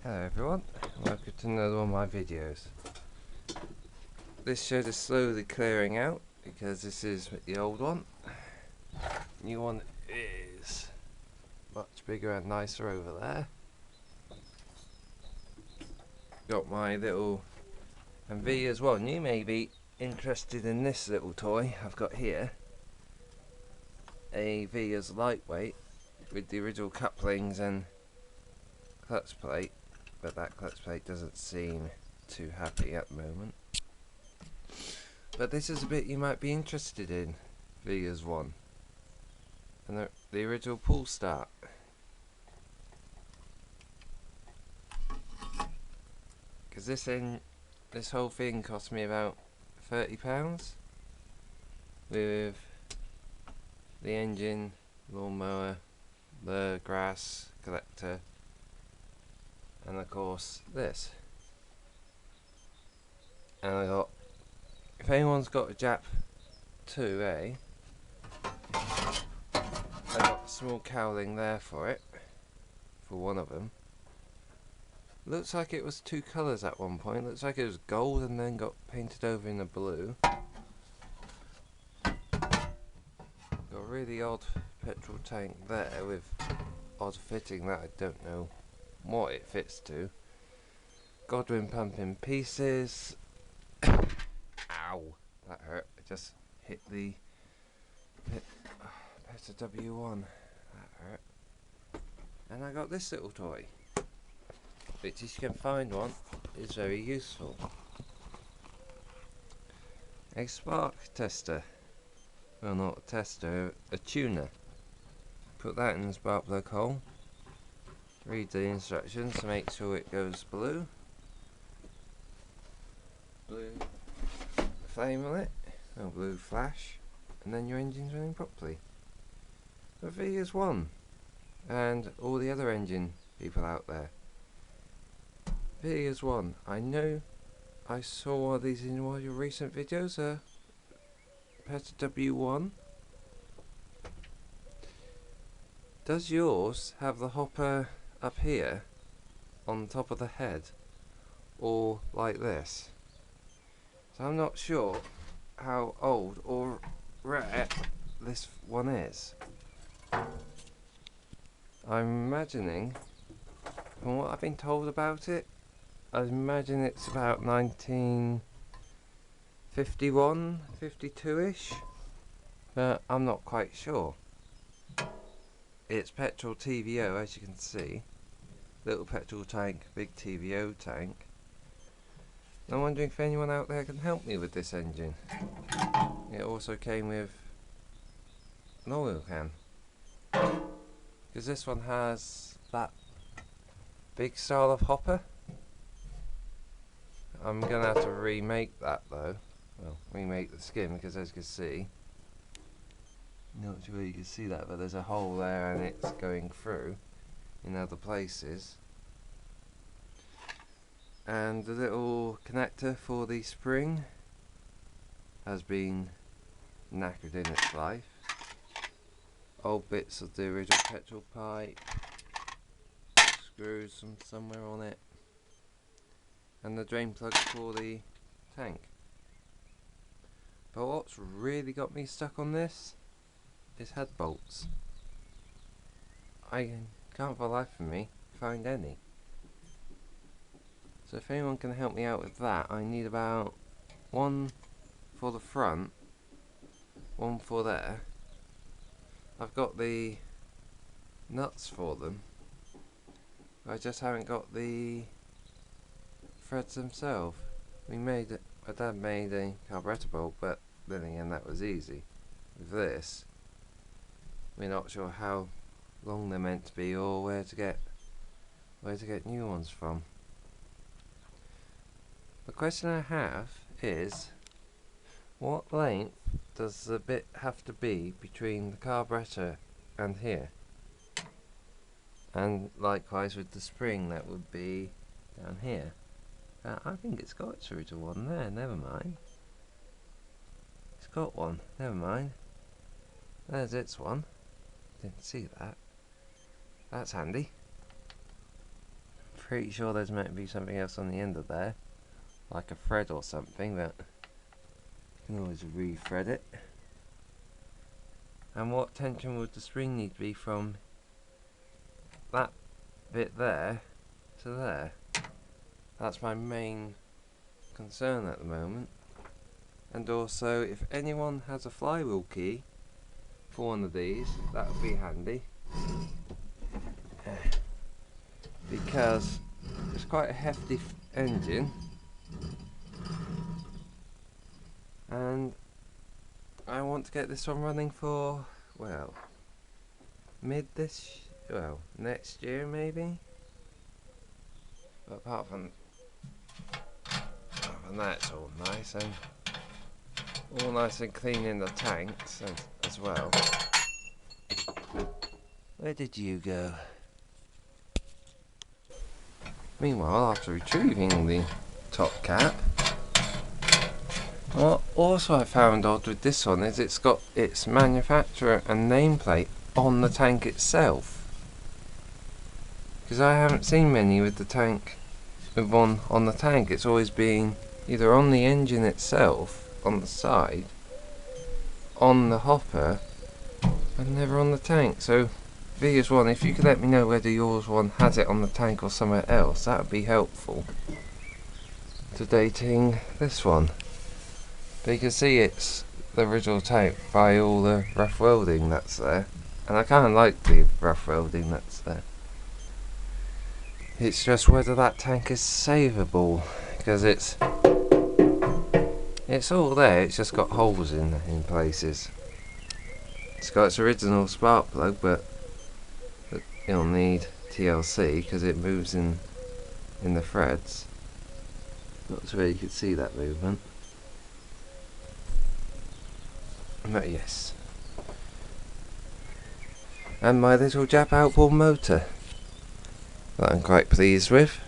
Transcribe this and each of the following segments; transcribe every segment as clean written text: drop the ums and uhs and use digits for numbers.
Hello everyone, welcome to another one of my videos. This shed is slowly clearing out because this is the old one. New one is much bigger and nicer over there. Got my little V as well, and you may be interested in this little toy I've got here. A V as lightweight with the original couplings and clutch plate, but that clutch plate doesn't seem too happy at the moment. But this is a bit you might be interested in, Vias 1 and the original pull start. Because this whole thing cost me about £30 with the engine, lawnmower, the grass collector, and of course this. And I got, if anyone's got a Jap 2A, I got a small cowling there for it, for one of them. Looks like it was two colours at one point. Looks like it was gold and then got painted over in a blue. Got a really odd petrol tank there with odd fitting that I don't know what it fits to. Godwin pumping pieces. Ow, that hurt. I just hit the Peta W1. That hurt. And I got this little toy, which if you can find one is very useful. A spark tester. Well, not a tester, a tuner. Put that in the spark plug hole. Read the instructions to make sure it goes blue. Blue flame on it, or blue flash, and then your engine's running properly. The Vias 1 and all the other engine people out there. Vias 1, I know I saw one of these in one of your recent videos, Peta W1. Does yours have the hopper up here on top of the head, or like this? So I'm not sure how old or rare this one is. I'm imagining, from what I've been told about it, I imagine it's about 1951, 52-ish, but I'm not quite sure. It's petrol TVO, as you can see. Little petrol tank, big TVO tank. I'm wondering if anyone out there can help me with this engine. It also came with an oil can, because this one has that big style of hopper. I'm gonna have to remake that though. Well, remake the skin, because as you can see, not sure you can see that, but there's a hole there and it's going through in other places. And the little connector for the spring has been knackered in its life. Old bits of the original petrol pipe, screws from somewhere on it, and the drain plug for the tank. But what's really got me stuck on this is head bolts. I can't for the life of me find any. So if anyone can help me out with that, I need about one for the front, one for there. I've got the nuts for them, I just haven't got the threads themselves. My dad made a carburetor bolt, but then again that was easy. With this, we're not sure how long they're meant to be or where to get new ones from. The question I have is, what length does the bit have to be between the carburetor and here? And likewise with the spring, that would be down here. I think it's got its original one there, never mind. It's got one, never mind. There's its one. Didn't see that. That's handy. pretty sure there's meant to be something else on the end of there, like a thread or something, that you can always re-thread it. And what tension would the spring need to be from that bit there to there? That's my main concern at the moment. And also, if anyone has a flywheel key for one of these, that would be handy, because it's quite a hefty engine, and I want to get this one running for, well, next year maybe. But apart from that, it's all nice, and all nice and clean in the tanks as well. Where did you go? Meanwhile, after retrieving the top cap, what also I found odd with this one is it's got its manufacturer and nameplate on the tank itself. Because I haven't seen many with the tank, with one on the tank. It's always been either on the engine itself, on the side, on the hopper, and never on the tank. So, Vias one, if you could let me know whether yours one has it on the tank or somewhere else, that would be helpful to dating this one. But you can see it's the original tank by all the rough welding that's there, and I kind of like the rough welding that's there. It's just whether that tank is savable, because it's all there, it's just got holes in places. It's got its original spark plug, but it'll need TLC because it moves in the threads. Not sure you could see that movement. But yes. And my little Jap outboard motor that I'm quite pleased with.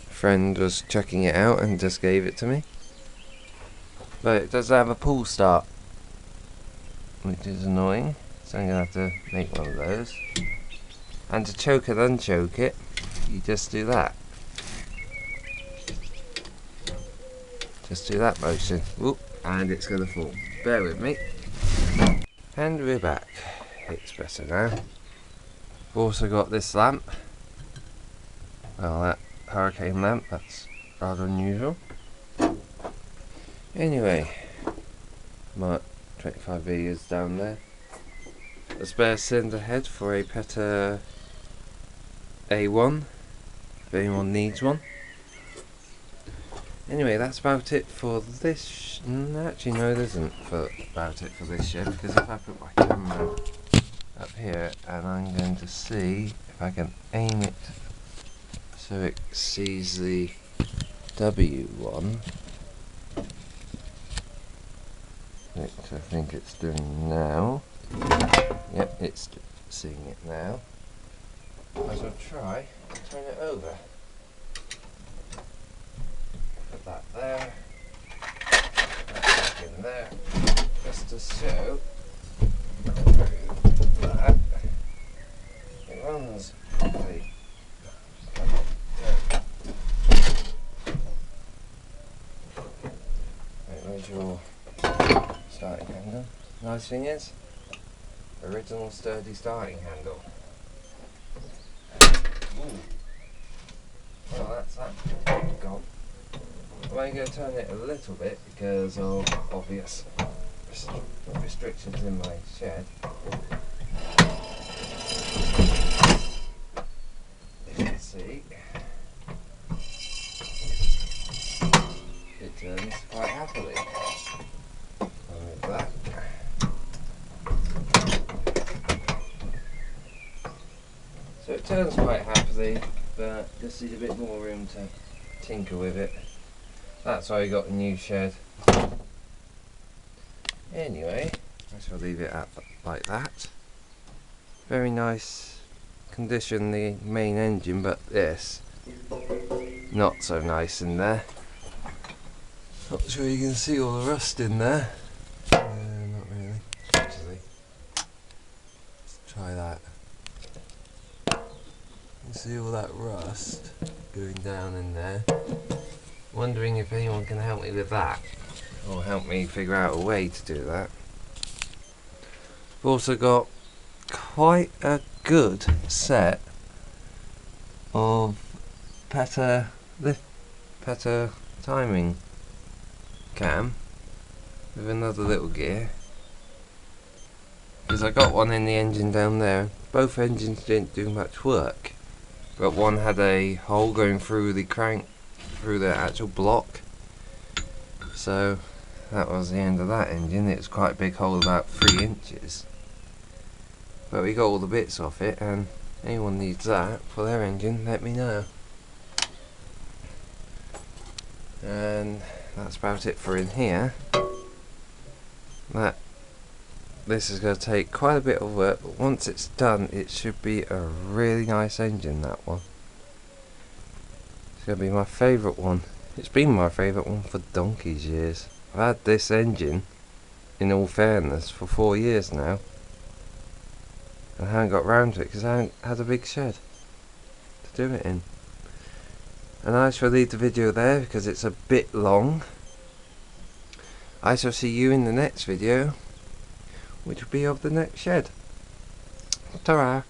A friend was checking it out and just gave it to me. But it does have a pull start, which is annoying, so I'm going to have to make one of those. And to choke and unchoke it, you just do that. Just do that motion. Whoop, and it's going to fall. Bear with me. And we're back. It's better now. We've also got this lamp. Well, that hurricane lamp, that's rather unusual. Anyway, my 25V is down there. A spare cylinder head for a Petter A1, if anyone needs one. Anyway, that's about it for this. Actually, no, it isn't about it for this shed, because if I put my camera up here and I'm going to see if I can aim it so it sees the W1, which I think it's doing now. Yep, it's seeing it now. I shall try and turn it over. Put that there, that back in there, just to show that it runs properly. Where's your starting handle? Nice thing is, original sturdy starting handle. Ooh. Well, that's that gone. I'm only going to turn it a little bit because of obvious restrictions in my shed. You can see it turns quite happily. I'll move that. So it turns quite happily, but just needs a bit more room to tinker with it. That's why we got a new shed. Anyway, I shall leave it at like that. Very nice condition, the main engine, but this not so nice in there. Not sure you can see all the rust in there. Not really. Actually, let's try that. You can see all that rust. going down in there. Wondering if anyone can help me with that, or help me figure out a way to do that. I've also got quite a good set of PETA timing cam with another little gear, because I got one in the engine down there. Both engines didn't do much work, but one had a hole going through the crank, through the actual block, so that was the end of that engine. It was quite a big hole, about 3 inches, but we got all the bits off it, and anyone needs that for their engine, let me know. And that's about it for in here. This is going to take quite a bit of work, but once it's done it should be a really nice engine, that one. It's going to be my favourite one. It's been my favourite one for donkey's years. I've had this engine, in all fairness, for 4 years now, and I haven't got round to it because I haven't had a big shed to do it in. And I shall leave the video there because it's a bit long. I shall see you in the next video, which will be of the next shed. Ta-ra!